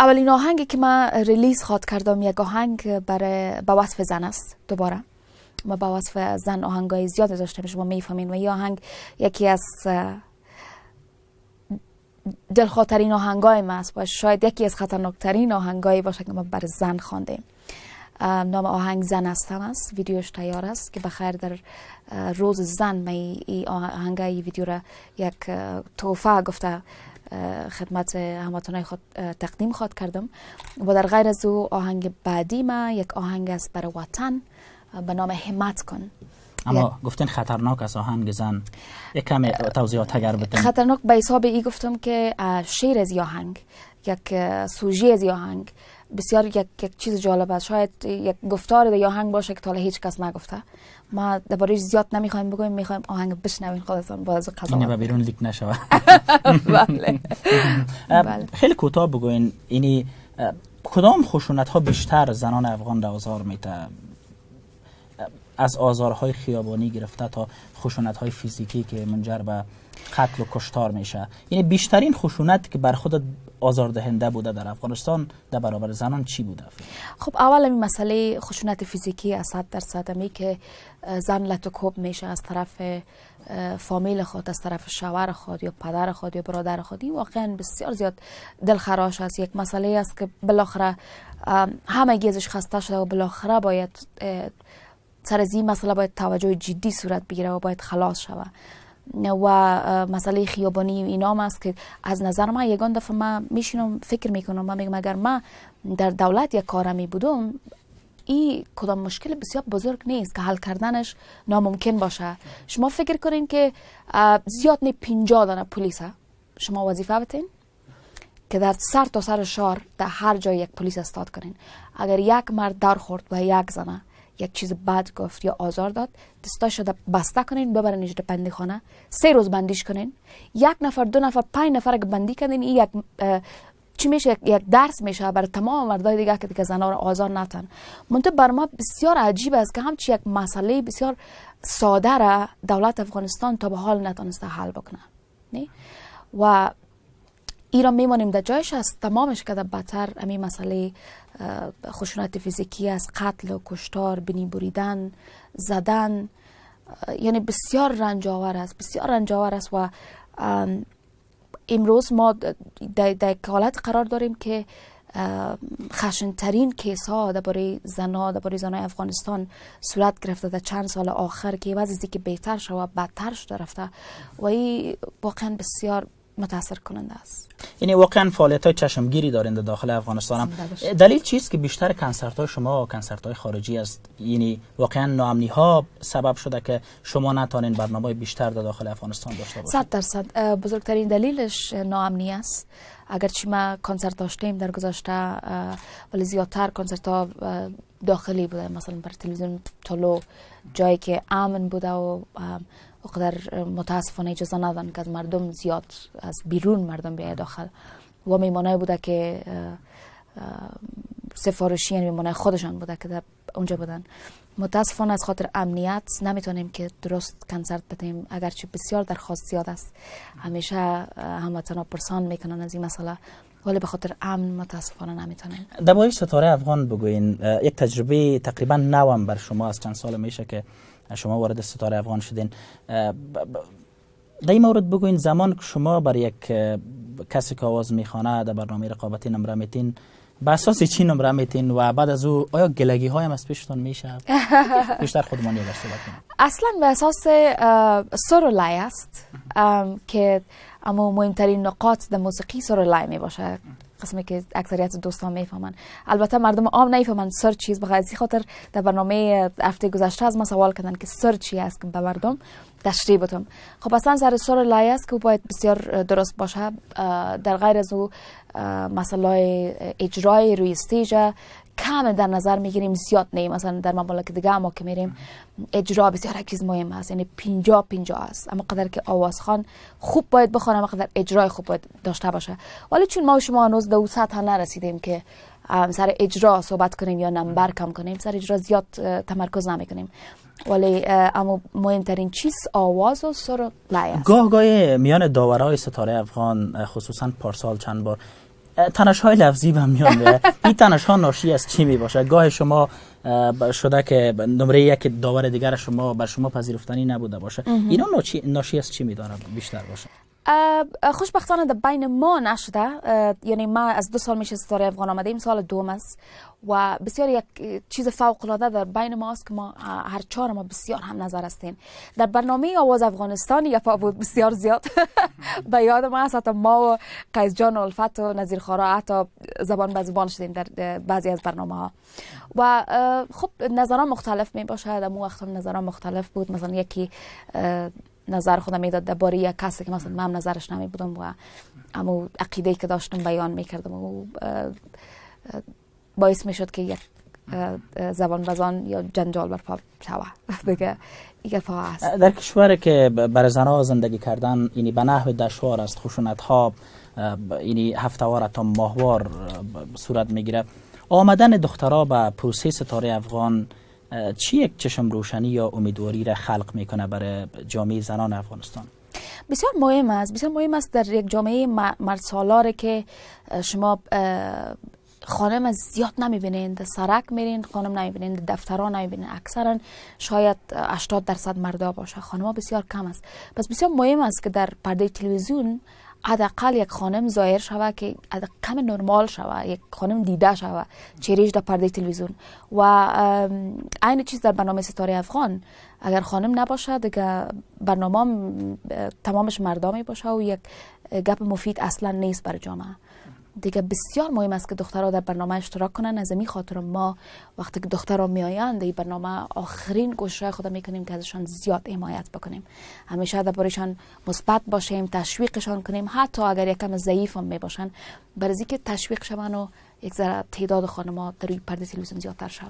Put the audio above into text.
اولین آهنگی که من ریلیز خواد کردم یک آهنگ برای با وصف زن است. دوباره ما با وصف زن آهنگای زیاد داشتیم، شما میفهمین، و این آهنگ یکی از دلخواترین آهنگای ما است و شاید یکی از خطرناکترین آهنگایی باشه که ما برای زن خواندیم. نام آهنگ زن هستم است. ویدیوش تیار است که بخیر در روز زن من این آهنگ ای ویدیو را یک تحفه گفته خدمت هموطنان خود تقدیم خود کردم. و در غیر از او آهنگ بعدی ما یک آهنگ است برای وطن به نام همت کن. اما گفتین خطرناک است آهنگ زن، یک کمی توضیحات اگر بدین. خطرناک به حساب ای گفتم که شعر از آهنگ، یک سوژه از آهنگ بسیار یک چیز جالب است. شاید یک گفتار در آهنگ باشه که تا هیچ کس نگفته. ما درباره‌اش زیاد نمیخوایم بگویم، میخوایم آهنگ بشنوین خودتون با از قضاوت. اینه بیرون لیک نشود. بله. خیلی کوتاه بگوین اینی کدام خشونت ها بیشتر زنان افغان را آزار میده؟ از آزارهای خیابانی گرفته تا خشونت های فیزیکی که منجر به قتل و کشتار میشه، یعنی بیشترین خشونت که بر خودت آزاردهنده بوده در افغانستان در برابر زنان چی بوده؟ خب اول این مسئله خشونت فیزیکی از 100% می که زن لطوکوب میشه از طرف فامیل خود، از طرف شوهر خود یا پدر خود یا برادر خود، این واقعا بسیار زیاد دلخراش است. یک مسئله است که بالاخره همه گیزش خسته شده و بالاخره باید سر از این مسئله باید توجه جدی صورت بگیره و باید خلاص شود. و مسئله خیابانی اینام است که از نظر من یگان دفعه من میشینم فکر میکنم، من میگم اگر من در دولت یک کارمی بودم این کدام مشکل بسیار بزرگ نیست که حل کردنش ناممکن باشه. شما فکر کنین که زیاد نه 50 دانه پلیس شما وظیفه بتین که در سر تا سر شهر در هر جای یک پلیس استاد کنین. اگر یک مرد در خورد و یک زنه یک چیز بد گفت یا آزار داد، دستاش شده بسته کنین، ببرنش در بندی خانه، 3 روز بندیش کنین. 1 نفر 2 نفر 5 نفر که بندی کنین، این یک چی میشه، یک درس میشه برای تمام مردای دیگه که دیگه زنا رو آزار نتن. منتها بر ما بسیار عجیب است که همچی یک مسئله بسیار ساده را دولت افغانستان تا به حال نتونسته حل بکنه. نه و ایران میمانیم در جایش است. تمامش که در بدتر همین مسئله خشونت فیزیکی است، قتل و کشتار، بینی بریدن، زدن، یعنی بسیار رنجاور است، بسیار رنجاور است. و امروز ما در حالت قرار داریم که خشن‌ترین کیس ها درباره زنای افغانستان صورت گرفته در چند سال آخر که وضعی که بهتر شد بدتر شده رفته و این واقعا بسیار متاثر کننده است. یعنی واقعا فعالیت‌های چشمگیری دارین در داخل افغانستان هم. دلیل چیست که بیشتر کنسرت‌های شما کنسرت‌های خارجی است؟ یعنی واقعا ناامنی‌ها سبب شده که شما نتونین برنامه‌های بیشتر در داخل افغانستان داشته باشید؟ 100% بزرگترین دلیلش ناامنی است. اگرچه ما کنسرت داشتیم در گذشته ولی زیادتر کنسرت‌ها داخلی بوده، مثلا بر تلویزیون طلو، جایی که امن بوده و وقدر متاسفانه اجازه ندادن که از مردم زیاد از بیرون مردم بیاید داخل. و میمانه بوده که سفارشی، یعنی میمانه خودشان بوده که در اونجا بودن. متاسفانه از خاطر امنیت نمیتونیم که درست کنسرت بدیم، اگرچه بسیار درخواست زیاد است. همیشه هموطنان پرسان میکنن از این مسئله، ولی به خاطر امن متاسفانه نمیتونیم. درباره ستاره افغان بگوین. یک تجربه تقریبا نوام بر شما از چند سال میشه که شما وارد ستاره افغان شدین. در این مورد بگوین زمان که شما بر یک کسی که آواز میخوانه در برنامه رقابتی نمره میتین، به اساس چی نمره میتین و بعد از او آیا گلگی های هم از پیشتون میشه؟ بیشتر خودمان یک صحبت کنیم. اصلا به اساس سر و لای است که اما مهمترین نقاط در موسیقی سر و لای می باشه، قسمی که اکثریت دوستان میفهمن. البته مردم عام نمیفهمن سر چیز، بخاطر از این خاطر در برنامه هفته گذشته از ما سوال کردن که سر چی است که به مردم تشریح بدم. خب اصلا سر سر لای است که باید بسیار درست باشه. در غیر از او مسئله اجرای روی استیج کم در نظر میگیریم، زیاد نه. مثلا در ممالک دیگه ما که میریم اجرا بسیار یک چیز مهم است، یعنی 50-50 است. اما قدر که آوازخوان خوب باید بخونه، اما قدر اجرای خوب باید داشته باشه. ولی چون ما و شما هنوز به اون سطح نرسیدیم که سر اجرا صحبت کنیم یا نمبر کم کنیم، سر اجرا زیاد تمرکز نمیکنیم. ولی اما مهمترین چیز آواز و سر و لای است. گاه میان داورای ستاره افغان، خصوصا پارسال چند بار تنش های لفظی به میان این تنش ها ناشی از چی می باشه؟ گاه شما شده که نمره یک داور دیگر شما بر شما پذیرفتنی نبوده باشه، اینا ناشی از چی می داره بیشتر باشه؟ خوشبختانه در بین ما نشده. یعنی ما از 2 سال میشه ستاره افغان آمدیم، سال دوم است و بسیار یک چیز فوق العاده در بین ما است که ما هر 4 ما بسیار هم نظر هستیم. در برنامه آواز افغانستان یپا بود بسیار زیاد به یاد ما است، حتی ما و قیس جان و الفت و نظیر خارا حتی زبان به زبان شدیم در بعضی از برنامه ها و خب نظران مختلف می باشه. در مو وقت نظران مختلف بود، مثلا یکی نظر خودم میداد درباره یک کسی که مثلا من نظرش نمی بودم و اما عقیده‌ای که داشتم بیان میکردم و باعث میشد که یک زبان بزان یا جنجال برپا شوه دیگه. است در کشوری که برای زنها زندگی کردن اینی به نحو دشوار است، خشونت ها اینی هفته‌وار تا ماهوار صورت میگیره، آمدن دخترها به پروسه ستاره افغان چی یک چشم روشنی یا امیدواری را خلق میکنه برای جامعه زنان افغانستان؟ بسیار مهم است، بسیار مهم است در یک جامعه مردسالاره که شما خانم زیاد نمیبینین، در سرک میرین خانم نمیبینین، در دفترها نمیبینین، اکثرا شاید 80% مردا باشه، خانم‌ها بسیار کم است. پس بسیار مهم است که در پرده تلویزیون حداقل یک خانم ظاهر شوه که کم نرمال شوه، یک خانم دیده شوه چهرهش در پرده تلویزیون. و عین چیز در برنامه ستاره افغان، اگر خانم نباشه دیگه برنامه تمامش مردمی باشه و یک گپ مفید اصلا نیست برای جامعه دیگه. بسیار مهم است که دخترها در برنامه اشتراک کنن. از این خاطر ما وقتی که دخترها میآیند این برنامه آخرین کوشش خود میکنیم که ازشان زیاد حمایت بکنیم، همیشه دربارشان مثبت باشیم، تشویقشان کنیم، حتی اگر یکم ضعیف هم میباشن، برای اینکه تشویق شون و یک ذره تعداد خانم‌ها در روی پرده تلویزیون زیادتر شود.